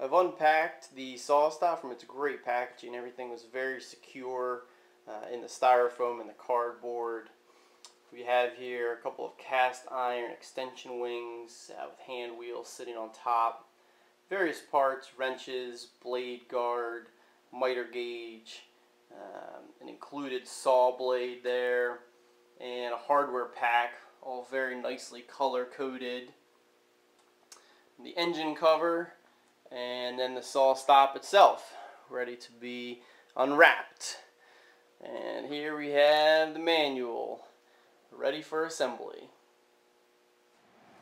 I've unpacked the Sawstop from its great packaging. Everything was very secure in the styrofoam and the cardboard. We have here a couple of cast iron extension wings with hand wheels sitting on top. Various parts, wrenches, blade guard, miter gauge, an included saw blade there, and a hardware pack, all very nicely color coded. The engine cover, and then the Sawstop itself, ready to be unwrapped. And here we have the manual, ready for assembly.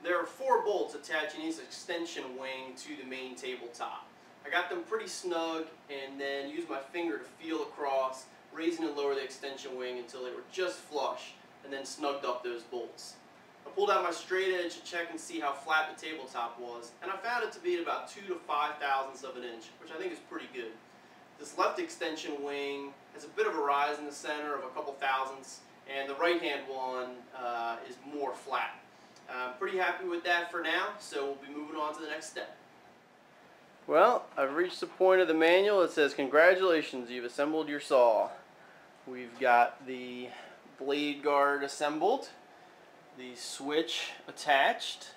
There are 4 bolts attaching each extension wing to the main tabletop. I got them pretty snug and then used my finger to feel across, raising and lower the extension wing until they were just flush, and then snugged up those bolts. I pulled out my straight edge to check and see how flat the tabletop was, and I found it to be at about 2 to 5 thousandths of an inch, which I think is pretty good. This left extension wing has a bit of a rise in the center of a couple thousandths, and the right hand one is more flat. I'm pretty happy with that for now, so we'll be moving on to the next step. Well, I've reached the point of the manual that says, "Congratulations, you've assembled your saw." We've got the blade guard assembled, the switch attached,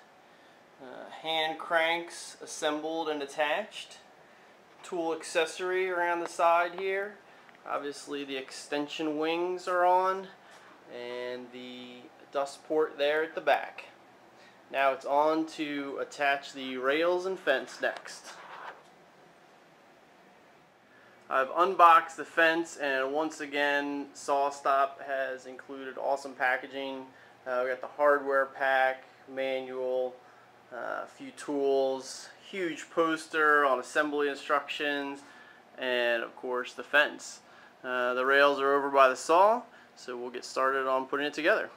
hand cranks assembled and attached, tool accessory around the side here. Obviously the extension wings are on, and the dust port there at the back. Now it's on to attach the rails and fence next. I've unboxed the fence, and once again Sawstop has included awesome packaging. We got the hardware pack, manual, a few tools, huge poster on assembly instructions, and of course the fence. The rails are over by the saw, so we'll get started on putting it together.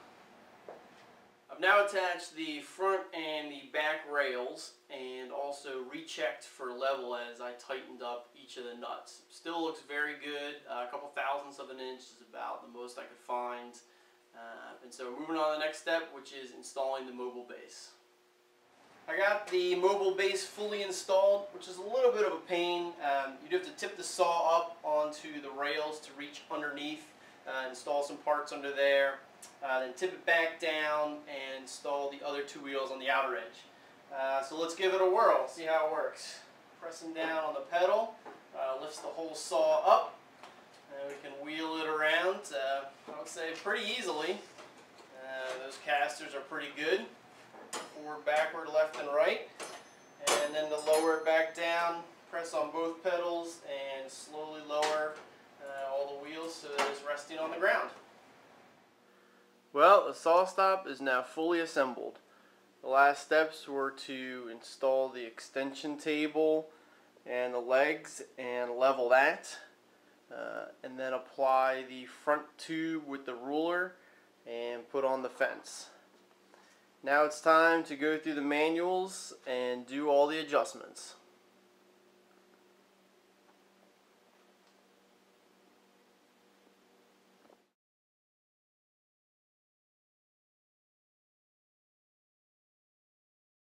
I've now attached the front and the back rails and also rechecked for level as I tightened up each of the nuts. Still looks very good. A couple thousandths of an inch is about the most I could find. And so we're moving on to the next step, which is installing the mobile base. I got the mobile base fully installed, which is a little bit of a pain. You'd have to tip the saw up onto the rails to reach underneath, install some parts under there, then tip it back down and install the other 2 wheels on the outer edge. So let's give it a whirl, see how it works. Pressing down on the pedal lifts the whole saw up, and we can wheel it around, I would say pretty easily. Those casters are pretty good. Forward, backward, left, and right. And then to lower it back down, press on both pedals and slowly lower all the wheels so that it's resting on the ground. Well, the Sawstop is now fully assembled. The last steps were to install the extension table and the legs and level that, and then apply the front tube with the ruler and put on the fence. Now it's time to go through the manuals and do all the adjustments.